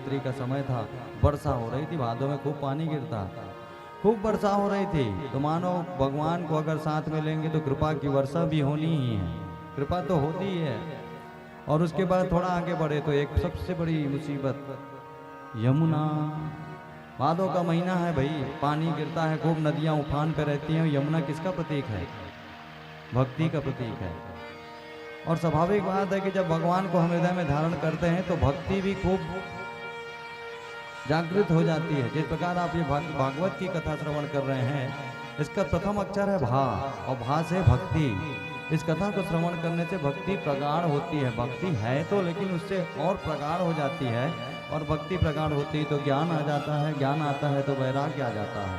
रात्रि का समय था, वर्षा हो रही थी, भादों में खूब पानी गिरता, खूब वर्षा हो रही थी। तो मानो भगवान को अगर साथ में लेंगे तो कृपा की वर्षा भी होनी ही है, कृपा तो होती ही है। और उसके बाद थोड़ा आगे बढ़े तो एक सबसे बड़ी मुसीबत, यमुना। भादों का महीना है भाई, पानी गिरता है, खूब नदियां उफान पे रहती हैं। यमुना किसका प्रतीक है? भक्ति का प्रतीक है। और स्वाभाविक बात है कि जब भगवान को हम हृदय में धारण करते हैं तो भक्ति भी खूब जागृत हो जाती है। जिस प्रकार आप ये भागवत की कथा श्रवण कर रहे हैं, इसका प्रथम अक्षर है भा, और भा से भक्ति। इस कथा को श्रवण करने से भक्ति प्रगाढ़ होती है। भक्ति है तो, लेकिन उससे और प्रगाढ़ हो जाती है, और भक्ति प्रगाढ़ होती है तो ज्ञान आ जाता है, ज्ञान आता है तो वैराग्य आ जाता है।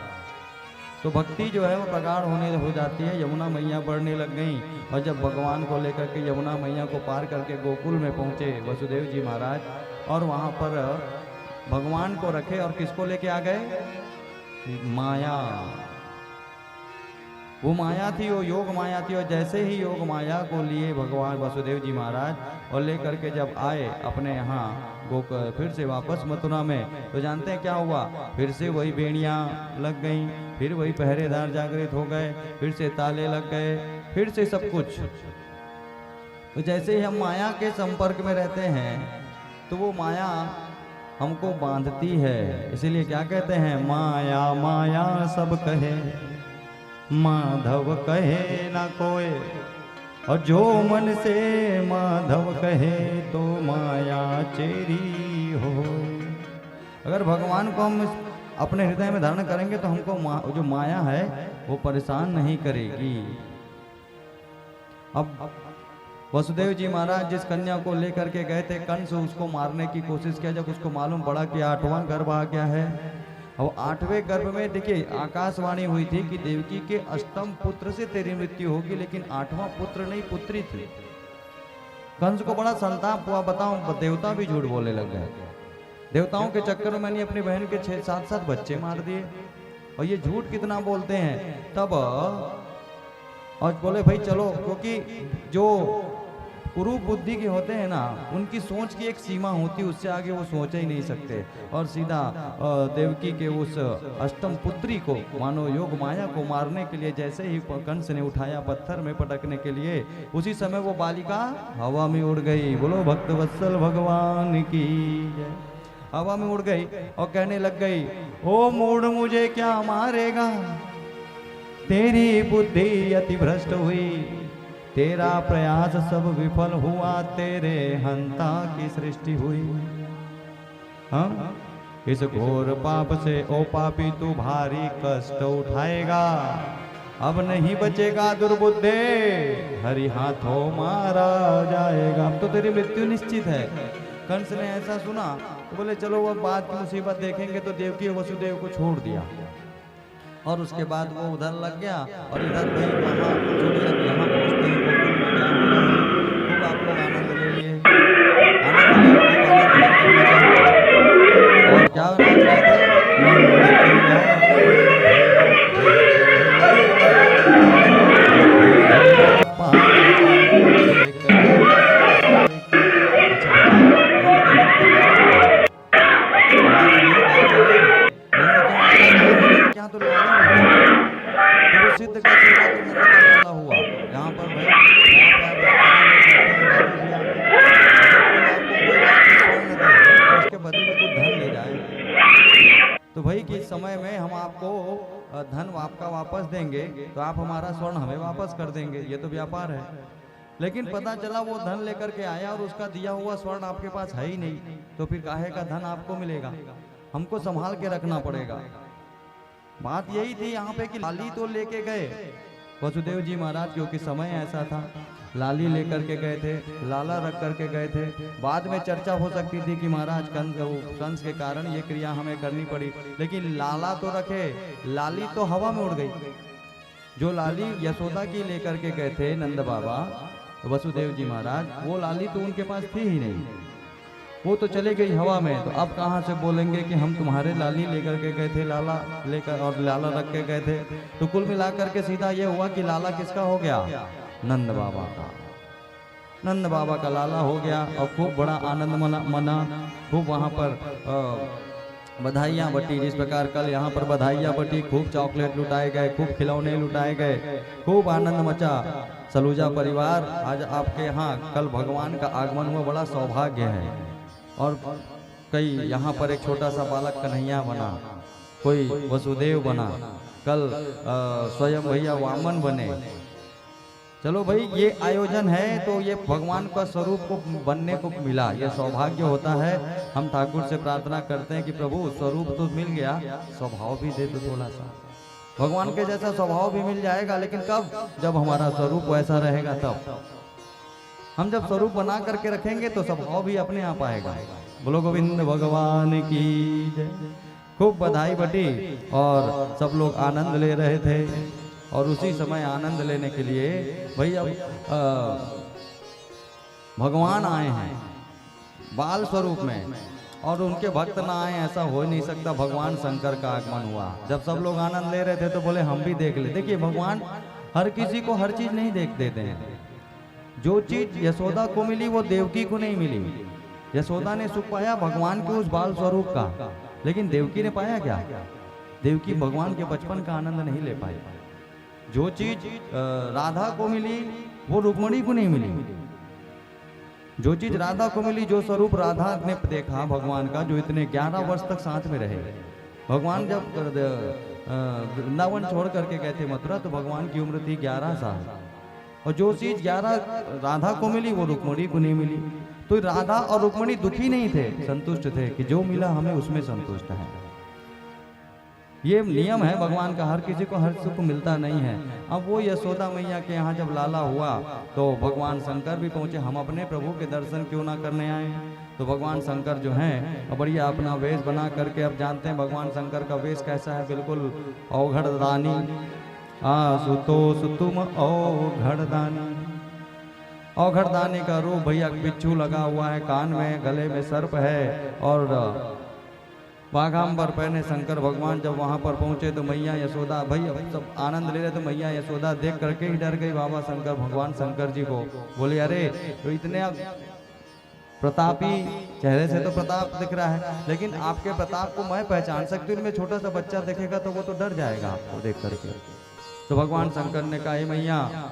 तो भक्ति जो है वो प्रगाढ़ होने हो जाती है। यमुना मैया बढ़ने लग गई, और जब भगवान को लेकर के यमुना मैया को पार करके गोकुल में पहुंचे वसुदेव जी महाराज, और वहां पर भगवान को रखे और किसको लेके आ गए? माया। वो माया थी, वो योग माया थी। और जैसे ही योग माया को लिए भगवान वसुदेव जी महाराज और लेकर के जब आए अपने यहाँ गोकुल, फिर से वापस मथुरा में, तो जानते हैं क्या हुआ? फिर से वही बेड़ियाँ लग गई, फिर वही पहरेदार जागृत हो गए, फिर से ताले लग गए, फिर से सब कुछ। तो जैसे ही हम माया के संपर्क में रहते हैं तो वो माया हमको बांधती है। इसीलिए क्या कहते हैं? माया माया सब कहे, माधव कहे ना कोई, और जो मन से माधव कहे तो माया चेरी हो। अगर भगवान को हम अपने हृदय में धारण करेंगे तो हमको जो माया है वो परेशान नहीं करेगी। अब वसुदेव जी महाराज जिस कन्या को लेकर के गए थे, कंस उसको मारने की कोशिश किया। जब उसको मालूम पड़ा कि 8वां गर्भ आ गया है, और 8वें गर्भ में देखिए आकाशवाणी हुई थी कि देवकी के अष्टम पुत्र से तेरी मृत्यु होगी, लेकिन 8वां पुत्र नहीं, पुत्री थी। कंस को बड़ा संताप हुआ। बताओ, देवता भी झूठ बोलने लग गए। देवताओं के चक्कर में मैंने अपनी बहन के 6-7 बच्चे मार दिए, और ये झूठ कितना बोलते हैं। तब और बोले भाई चलो, क्योंकि जो कुरूप बुद्धि के होते हैं ना, उनकी सोच की एक सीमा होती है, उससे आगे वो सोच ही नहीं सकते। और सीधा देवकी के उस अष्टम पुत्री को, मानो योग माया को मारने के लिए जैसे ही कंस ने उठाया पत्थर में पटकने के लिए, उसी समय वो बालिका हवा में उड़ गई। बोलो भक्त वत्सल भगवान की जय। हवा में उड़ गई और कहने लग गई, ओ मूढ़ मुझे क्या मारेगा, तेरी बुद्धि अति भ्रष्ट हुई, तेरा प्रयास सब विफल हुआ, तेरे हंता की सृष्टि हुई। हाँ? इस घोर पाप से ओ पापी तू भारी कष्ट उठाएगा, अब नहीं बचेगा दुर्बुद्धे, हरि हाथों मारा जाएगा। अब तो तेरी मृत्यु निश्चित है। कंस ने ऐसा सुना तो बोले चलो वो बाद की मुसीबत देखेंगे। तो देवकी वसुदेव को छोड़ दिया, और उसके बाद वो उधर लग गया, और इधर भाई वहाँ यहाँ पहुँचते हैं गोकुल में क्या हो रहा है, खूब आप लोग आनंद ले लिए, और क्या नाच रहे क्या? तो सिद्ध का सेवा तो नंदलाला हुआ यहाँ पर भाई। उसके बदले में कुछ धन ले जाए तो भाई किस समय में हम आपको धन आपका वापस देंगे, तो आप हमारा स्वर्ण हमें वापस कर देंगे, ये तो व्यापार है। लेकिन पता चला वो धन लेकर के आया और उसका दिया हुआ स्वर्ण आपके पास है ही नहीं, तो फिर काहे का धन आपको मिलेगा? हमको संभाल के रखना पड़ेगा। बात यही थी यहाँ पे कि लाली तो लेके गए वसुदेव जी महाराज, क्योंकि समय ऐसा था, लाली लेकर के गए थे, लाला रख करके गए थे। बाद में चर्चा हो सकती थी कि महाराज कंस के कारण ये क्रिया हमें करनी पड़ी, लेकिन लाला तो रखे, लाली तो हवा में उड़ गई। जो लाली यशोदा की लेकर के गए थे नंद बाबा वसुदेव जी महाराज, वो लाली तो उनके पास थी ही नहीं, वो तो चले गई हवा में। तो अब कहाँ से बोलेंगे कि हम तुम्हारे लाली लेकर के गए थे, लाला लेकर और लाला रख के गए थे। तो कुल मिलाकर के सीधा ये हुआ कि लाला किसका हो गया? नंद बाबा का। नंद बाबा का लाला हो गया और खूब बड़ा आनंद मना खूब वहाँ पर बधाइयाँ बटी। जिस प्रकार कल यहाँ पर बधाइयाँ बटी, खूब चॉकलेट लुटाए गए, खूब खिलौने लुटाए गए, खूब आनंद मचा। सलूजा परिवार, आज आपके यहाँ कल भगवान का आगमन हुआ, बड़ा सौभाग्य है। और कई यहाँ पर एक छोटा सा बालक कन्हैया बना, कोई वसुदेव बना, कल स्वयं भैया वामन बने। चलो भाई, ये आयोजन है तो ये भगवान का स्वरूप को बनने को मिला, ये सौभाग्य होता है। हम ठाकुर से प्रार्थना करते हैं कि प्रभु स्वरूप तो मिल गया, स्वभाव भी दे दो थोड़ा सा। भगवान के जैसा स्वभाव भी मिल जाएगा, लेकिन कब? जब हमारा स्वरूप वैसा रहेगा तब। हम जब स्वरूप बना करके रखेंगे तो स्वभाव भी अपने आप आएगा। बोलो गोविंद भगवान की जय। खूब बधाई बटी और सब लोग आनंद ले रहे थे। और उसी समय आनंद लेने के लिए भाई अब भगवान आए हैं बाल स्वरूप में, और उनके भक्त ना आए ऐसा हो नहीं सकता। भगवान शंकर का आगमन हुआ। जब सब लोग आनंद ले रहे थे तो बोले हम भी देख ले। देखिए, भगवान हर किसी को हर चीज नहीं देख देते हैं। जो चीज यशोदा को मिली वो देवकी को नहीं मिली। यशोदा ने सुख पाया भगवान के उस बाल स्वरूप का, लेकिन देवकी ने पाया क्या? देवकी भगवान के बचपन का आनंद नहीं ले पाई। जो चीज राधा को मिली वो रुक्मणी को नहीं मिली। जो चीज राधा को मिली, जो स्वरूप राधा ने देखा भगवान का, जो इतने 11 वर्ष तक साथ में रहे। भगवान जब वृंदावन छोड़ करके गए थे मथुरा, तो भगवान की उम्र थी 11 साल। और जो चीज 11 राधा को मिली वो रुक्मणी को नहीं मिली। तो राधा और रुक्मणी दुखी नहीं थे, संतुष्ट थे कि जो मिला हमें उसमें संतुष्ट है। ये नियम है भगवान का, हर किसी को हर सुख मिलता नहीं है। अब वो यशोदा मैया के यहाँ जब लाला हुआ तो भगवान शंकर भी पहुँचे। हम अपने प्रभु के दर्शन क्यों ना करने आए? तो भगवान शंकर जो हैं बढ़िया अपना वेश बना करके, अब जानते हैं भगवान शंकर का वेश कैसा है, बिल्कुल औघड़दानी। आशुतोष तुम औघड़दानी। औघड़दानी का रूप भैया, बिच्छू लगा हुआ है कान में, गले में सर्प है और बाघांबर पहने शंकर भगवान जब वहां पर पहुंचे तो मैया यशोदा, भाई सब आनंद ले रहे, तो मैया यशोदा देख करके ही डर गई बाबा शंकर भगवान शंकर जी को। बोले अरे तो इतने प्रतापी चेहरे से तो प्रताप दिख रहा है, लेकिन आपके प्रताप को मैं पहचान सकती हूँ, छोटा सा बच्चा देखेगा तो वो तो डर जाएगा आपको देख करके। तो भगवान शंकर ने कहा मैया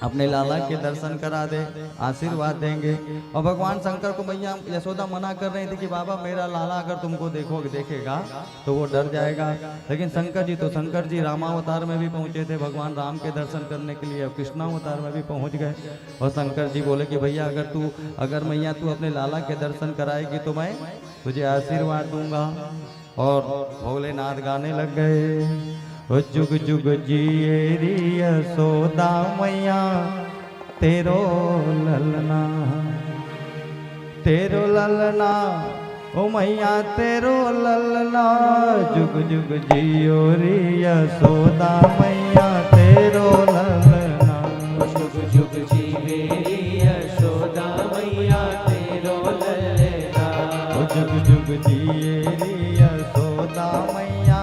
अपने लाला के दर्शन करा दे, आशीर्वाद देंगे। और भगवान शंकर को मैया यशोदा मना कर रही थी कि बाबा मेरा लाला अगर तुमको देखेगा तो वो डर जाएगा। लेकिन शंकर जी रामावतार में भी पहुंचे थे भगवान राम के दर्शन करने के लिए, कृष्णावतार में भी पहुंच गए। और शंकर जी बोले कि भैया अगर मैया तू अपने लाला के दर्शन कराएगी तो मैं तुझे आशीर्वाद दूंगा। और भोलेनाथ गाने लग गए, जुग जुग जिए री यशोदा मैया तेरो ललना ओ मैया तेरो ललना। जुग जुग जियो री यशोदा मैया तेरो ललना। जुग जुग जिए री यशोदा मैया तेरो ललना। जुग जुग जिए री यशोदा मैया